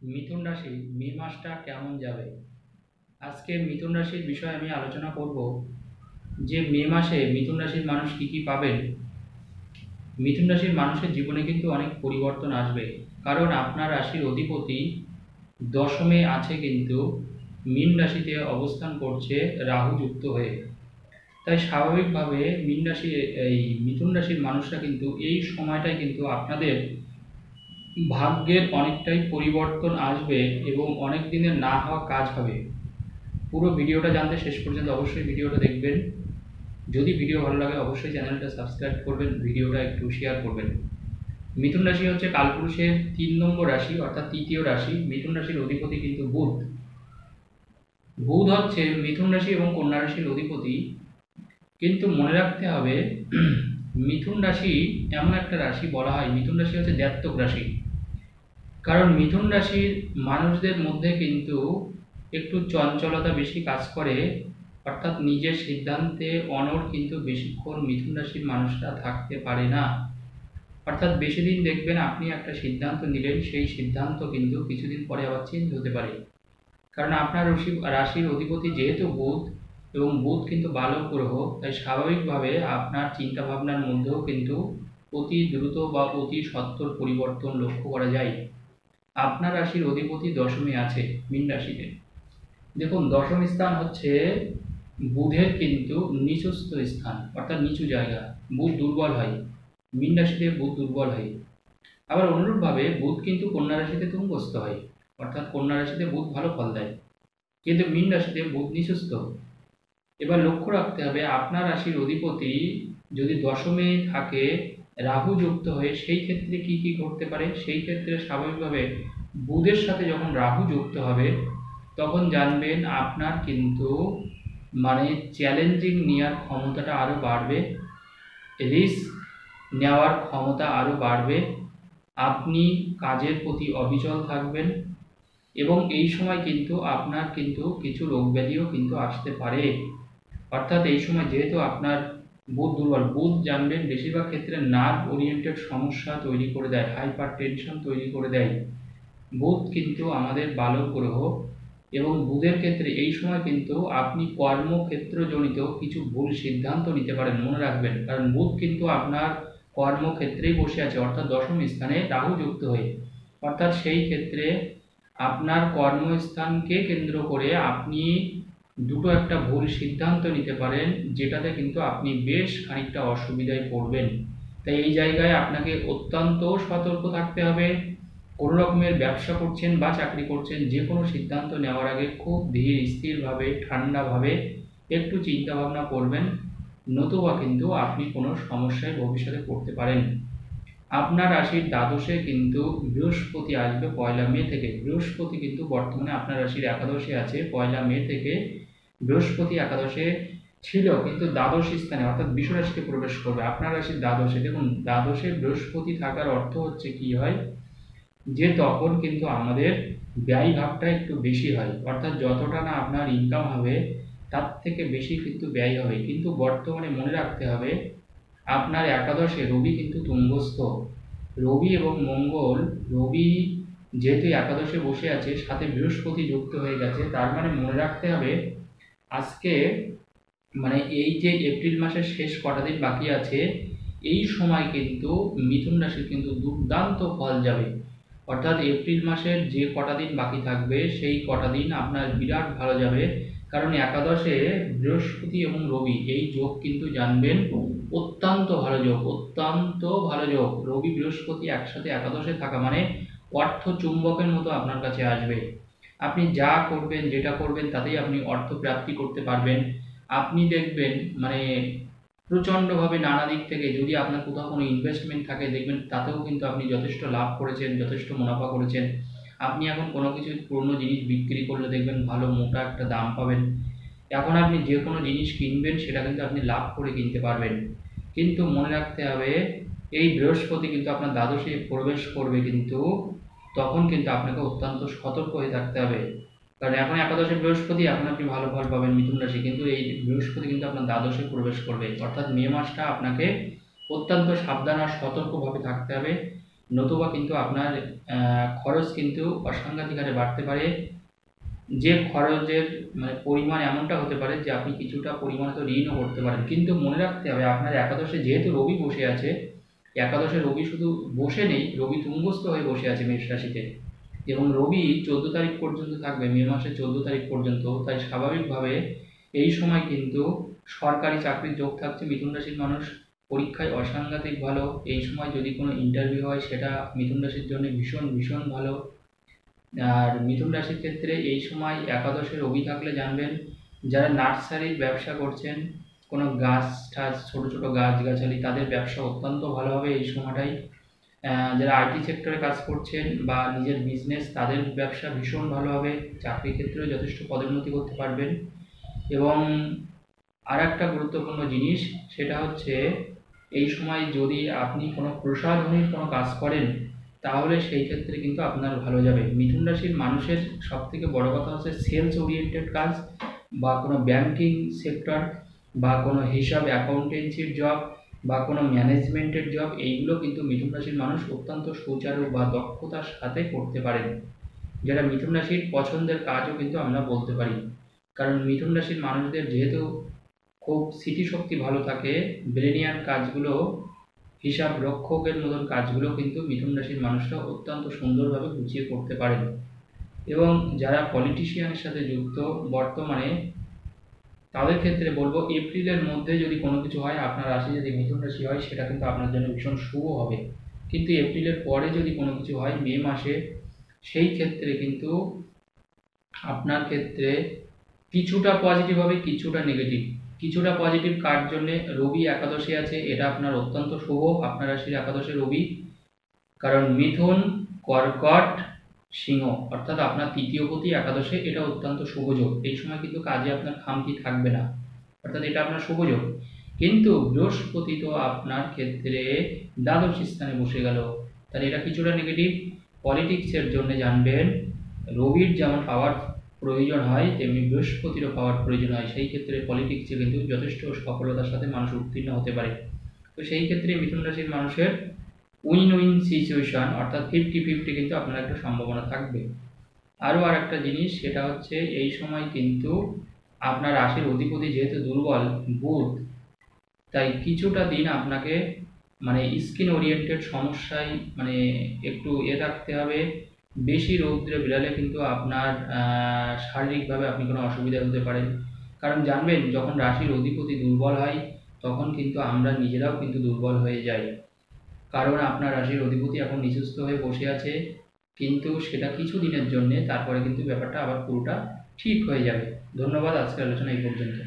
মিথুন রাশি মে মাসটা কেমন যাবে। আজকে মিথুন রাশির বিষয়ে আমি আলোচনা করব যে মে মাসে মিথুন রাশির মানুষ কি কি পাবেন। মিথুন রাশির মানুষের জীবনে কিন্তু অনেক পরিবর্তন আসবে, কারণ আপনার রাশির অধিপতি দশমে আছে, কিন্তু মীন রাশিতে অবস্থান করছে রাহু যুক্ত হয়ে। তাই স্বাভাবিকভাবে মীন রাশি এই মিথুন রাশির মানুষরা কিন্তু এই সময়টায় কিন্তু আপনাদের ভাগ্যের অনেকটাই পরিবর্তন আসবে এবং অনেক দিনের না হওয়া কাজ হবে। পুরো ভিডিওটা জানতে শেষ পর্যন্ত অবশ্যই ভিডিওটা দেখবেন। যদি ভিডিও ভালো লাগে অবশ্যই চ্যানেলটা সাবস্ক্রাইব করবেন, ভিডিওটা একটু শেয়ার করবেন। মিথুন রাশি হচ্ছে কালপুরুষের 3 নম্বর রাশি, অর্থাৎ তৃতীয় রাশি। মিথুন রাশির অধিপতি কিন্তু বুধ। বুধ হচ্ছে মিথুন রাশি এবং কন্যা রাশির অধিপতি। কিন্তু মনে রাখতে হবে, মিথুন রাশি এমন একটা রাশি, বলা হয় মিথুন রাশি হচ্ছে দ্ব্যর্থক রাশি। কারণ মিথুন রাশির মানুষদের মধ্যে কিন্তু একটু চঞ্চলতা বেশি কাজ করে, অর্থাৎ নিজের সিদ্ধান্তে অনড় কিন্তু বেশিক্ষণ মিথুন রাশির মানুষরা থাকতে পারে না। অর্থাৎ বেশি দিন দেখবেন আপনি একটা সিদ্ধান্ত নিলেন, সেই সিদ্ধান্ত কিন্তু কিছুদিন পরে আবার চেঞ্জ হতে পারে। কারণ আপনার রাশির অধিপতি যেহেতু বুধ, এবং বুধ কিন্তু বালক গ্রহ, তাই স্বাভাবিকভাবে আপনার চিন্তা ভাবনার মধ্যেও কিন্তু অতি দ্রুত বা অতি সত্বর পরিবর্তন লক্ষ্য করা যায়। আপনার রাশির অধিপতি দশমে আছে মীন রাশিতে। দেখুন, দশম স্থান হচ্ছে বুধের কিন্তু নিচস্থ স্থান, অর্থাৎ নিচু জায়গা। বুধ দুর্বল হয়, মীন রাশিতে বুধ দুর্বল হয়। আবার অনুরূপভাবে বুধ কিন্তু কন্যা রাশিতে তুঙ্গস্থ হয়, অর্থাৎ কন্যা রাশিতে বুধ ভালো ফল দেয়, কিন্তু মীন রাশিতে বুধ নিচস্থ। এবার লক্ষ্য রাখতে হবে, আপনার রাশির অধিপতি যদি দশমে থাকে রাহু যুক্ত হয়ে, সেই ক্ষেত্রে কি কি ঘটতে পারে। সেই ক্ষেত্রে স্বাভাবিকভাবে বুধের সাথে যখন রাহু যুক্ত হবে, তখন জানবেন আপনার কিন্তু চ্যালেঞ্জিং নেওয়ার ক্ষমতাটা আরও বাড়বে, রিস্ক নেওয়ার ক্ষমতা আরও বাড়বে, আপনি কাজের প্রতি অবিচল থাকবেন, এবং এই সময় কিন্তু আপনার কিন্তু কিছু রোগ ব্যাধিও কিন্তু আসতে পারে। অর্থাৎ এই সময় যেহেতু আপনার বুধ দুর্বল, বুধ জানবেন বেশিরভাগ ক্ষেত্রে নার্ভ ওরিয়েন্টেড সমস্যা তৈরি করে দেয়, হাইপার টেনশন তৈরি করে দেয়। বুধ কিন্তু আমাদের বালক গ্রহ, এবং বুধের ক্ষেত্রে এই সময় কিন্তু আপনি কর্মক্ষেত্রজনিত কিছু ভুল সিদ্ধান্ত নিতে পারেন, মনে রাখবেন। কারণ বুধ কিন্তু আপনার কর্মক্ষেত্রেই বসে আছে, অর্থাৎ দশম স্থানে রাহু যুক্ত হয়ে। অর্থাৎ সেই ক্ষেত্রে আপনার কর্মস্থানকে কেন্দ্র করে আপনি দুটো একটা ভুল সিদ্ধান্ত নিতে পারেন, যেটাতে কিন্তু আপনি বেশ খানিকটা অসুবিধায় পড়বেন। তাই এই জায়গায় আপনাকে অত্যন্ত সতর্ক থাকতে হবে। কোনো রকমের ব্যবসা করছেন বা চাকরি করছেন, যে কোনো সিদ্ধান্ত নেওয়ার আগে খুব ধীর স্থিরভাবে ঠান্ডাভাবে একটু চিন্তা ভাবনা করবেন, নতুবা কিন্তু আপনি কোনো সমস্যায় ভবিষ্যতে পড়তে পারেন। আপনার রাশির দ্বাদশে কিন্তু বৃহস্পতি আসবে 1 মে থেকে। বৃহস্পতি কিন্তু বর্তমানে আপনার রাশির একাদশে আছে। 1 মে থেকে বৃহস্পতি একাদশে ছিল, কিন্তু দ্বাদশ স্থানে অর্থাৎ বৃষ রাশিতে প্রবেশ করবে আপনার রাশির দ্বাদশে। দেখুন, দ্বাদশে বৃহস্পতি থাকার অর্থ হচ্ছে কি হয়, যে তখন কিন্তু আমাদের ব্যয় ভাবটা একটু বেশি হয়, অর্থাৎ যতটা না আপনার ইনকাম হবে তার থেকে বেশি কিন্তু ব্যয় হবে। কিন্তু বর্তমানে মনে রাখতে হবে, আপনার একাদশে রবি কিন্তু তুঙ্গস্থ। রবি এবং মঙ্গল, রবি যেহেতু একাদশে বসে আছে, সাথে বৃহস্পতি যুক্ত হয়ে গেছে, তার মানে মনে রাখতে হবে আজকে এই যে এপ্রিল মাসের শেষ কটা দিন বাকি আছে, এই সময় কিন্তু মিথুন রাশির কিন্তু দুর্দান্ত ফল যাবে। অর্থাৎ এপ্রিল মাসের যে কটা দিন বাকি থাকবে, সেই কটা দিন আপনার বিরাট ভালো যাবে। কারণ একাদশে বৃহস্পতি এবং রবি এই যোগ কিন্তু জানবেন অত্যন্ত ভালো যোগ, অত্যন্ত ভালো যোগ। রবি বৃহস্পতি একসাথে একাদশে থাকা মানে অর্থ চুম্বকের মতো আপনার কাছে আসবে। আপনি যা করবেন, যেটা করবেন, তাতেই আপনি অর্থ প্রাপ্তি করতে পারবেন। আপনি দেখবেন প্রচণ্ডভাবে নানা দিক থেকে, যদি আপনার কোথাও কোনো ইনভেস্টমেন্ট থাকে, দেখবেন তাতেও কিন্তু আপনি যথেষ্ট লাভ করেছেন, যথেষ্ট মুনাফা করেছেন। আপনি এখন কোনো কিছু পুরনো জিনিস বিক্রি করলে দেখবেন ভালো মোটা একটা দাম পাবেন। এখন আপনি যে কোনো জিনিস কিনবেন, সেটা কিন্তু আপনি লাভ করে কিনতে পারবেন। কিন্তু মনে রাখতে হবে, এই বৃহস্পতি কিন্তু আপনার দ্বাদশে প্রবেশ করবে, কিন্তু তখন কিন্তু আপনাকে অত্যন্ত সতর্ক হয়ে থাকতে হবে। কারণ এখন একাদশে বৃহস্পতি, এখন আপনি ভালো ফল পাবেন মিথুন রাশি, কিন্তু এই বৃহস্পতি কিন্তু আপনার দ্বাদশে প্রবেশ করবে। অর্থাৎ মে মাসটা আপনাকে অত্যন্ত সাবধান আর সতর্কভাবে থাকতে হবে। নতুবা কিন্তু আপনার খরচ কিন্তু অসাংঘাতিক হারে বাড়তে পারে। যে খরচের পরিমাণ এমনটা হতে পারে যে আপনি কিছুটা পরিমাণে তো ঋণও করতে পারেন। কিন্তু মনে রাখতে হবে আপনার একাদশে যেহেতু রবি বসে আছে, একাদশে রবি শুধু বসে নেই, রবি তুঙ্গস্থ হয়ে বসে আছে মেষ রাশিতে, এবং রবি 14 তারিখ পর্যন্ত থাকবে, মে মাসের 14 তারিখ পর্যন্ত। তাই স্বাভাবিকভাবে এই সময় কিন্তু সরকারি চাকরির যোগ থাকছে মিথুন রাশির মানুষ। পরীক্ষায় অসাংঘাতিক ভালো। এই সময় যদি কোনো ইন্টারভিউ হয় সেটা মিথুন রাশির জন্য ভীষণ ভীষণ ভালো। আর মিথুন রাশির ক্ষেত্রে এই সময় একাদশে রবি থাকলে জানবেন, যারা নার্সারির ব্যবসা করছেন, কোনো গাছ টাছ ছোটো ছোটো গাছগাছালি, তাদের ব্যবসা অত্যন্ত ভালো হবে এই সময়টাই। যারা আইটি সেক্টরে কাজ করছেন বা নিজের বিজনেস, তাদের ব্যবসা ভীষণ ভালো হবে। চাকরি ক্ষেত্রেও যথেষ্ট পদোন্নতি করতে পারবেন। এবং আর একটা গুরুত্বপূর্ণ জিনিস, সেটা হচ্ছে এই সময় যদি আপনি কোনো প্রসাধনীর কোনো কাজ করেন, তাহলে সেই ক্ষেত্রে কিন্তু আপনার ভালো যাবে। মিথুন রাশির মানুষের সবথেকে বড় কথা হচ্ছে সেলস ওরিয়েন্টেড কাজ, বা কোনো ব্যাংকিং সেক্টর, বা কোনো হিসাব অ্যাকাউন্টেন্সির জব, বা কোনো ম্যানেজমেন্টের জব, এইগুলো কিন্তু মিথুন রাশির মানুষ অত্যন্ত সুচারু বা দক্ষতার সাথে করতে পারেন, যেটা মিথুন রাশির পছন্দের কাজও কিন্তু আমরা বলতে পারি। কারণ মিথুন রাশির মানুষদের যেহেতু খুব স্মৃতিশক্তি ভালো থাকে, ব্রেনিয়ান কাজগুলো, হিসাব রক্ষকের মতন কাজগুলো কিন্তু মিথুন রাশির মানুষরা অত্যন্ত সুন্দরভাবে গুছিয়ে করতে পারেন। এবং যারা পলিটিশিয়ানের সাথে যুক্ত বর্তমানে, তাদের ক্ষেত্রে বলবো এপ্রিলের মধ্যে যদি কোনো কিছু হয়, আপনার রাশি যদি মিথুন রাশি হয়, সেটা কিন্তু আপনার জন্য ভীষণ শুভ হবে। কিন্তু এপ্রিলের পরে যদি কোনো কিছু হয় মে মাসে, সেই ক্ষেত্রে কিন্তু আপনার ক্ষেত্রে কিছুটা পজিটিভ হবে, কিছুটা নেগেটিভ। কিছুটা পজিটিভ কার জন্যে, রবি একাদশে আছে, এটা আপনার অত্যন্ত শুভ। আপনার রাশির একাদশে রবি, কারণ মিথুন, কর্কট, সিংহ, অর্থাৎ আপনার তৃতীয় পতি একাদশে, এটা অত্যন্ত শুভযোগ। এই সময় কিন্তু কাজে আপনার খামতি থাকবে না, অর্থাৎ এটা আপনার শুভযোগ। কিন্তু বৃহস্পতি তো আপনার ক্ষেত্রে দ্বাদশ স্থানে বসে গেল, তাহলে এটা কিছুটা নেগেটিভ। পলিটিক্সের জন্য জানবেন, রবির যেমন পাওয়ার প্রয়োজন হয়, তেমনি বৃহস্পতিরও পাওয়ার প্রয়োজন হয়। সেই ক্ষেত্রে পলিটিক্সে কিন্তু যথেষ্ট সফলতার সাথে মানুষ উত্তীর্ণ হতে পারে। তো সেই ক্ষেত্রে মিথুন রাশির মানুষের উইন উইন সিচুয়েশন, অর্থাৎ 50-50 কিন্তু আপনার একটা সম্ভাবনা থাকবে। আরও আর একটা জিনিস, সেটা হচ্ছে এই সময় কিন্তু আপনার রাশির অধিপতি যেহেতু দুর্বল, বুধ, তাই কিছুটা দিন আপনাকে স্কিন ওরিয়েন্টেড সমস্যায় একটু রাখতে হবে। বেশি রৌদ্রে বেরালে কিন্তু আপনার শারীরিকভাবে আপনি কোনো অসুবিধা হতে পারেন। কারণ জানবেন, যখন রাশির অধিপতি দুর্বল হয়, তখন কিন্তু আমরা নিজেরাও কিন্তু দুর্বল হয়ে যাই। কারণ আপনার রাশির অধিপতি এখন নিচস্থ হয়ে বসে আছে, কিন্তু সেটা কিছু দিনের জন্যে, তারপরে কিন্তু ব্যাপারটা আবার পুরোটা ঠিক হয়ে যাবে। ধন্যবাদ, আজকের আলোচনা এই পর্যন্ত।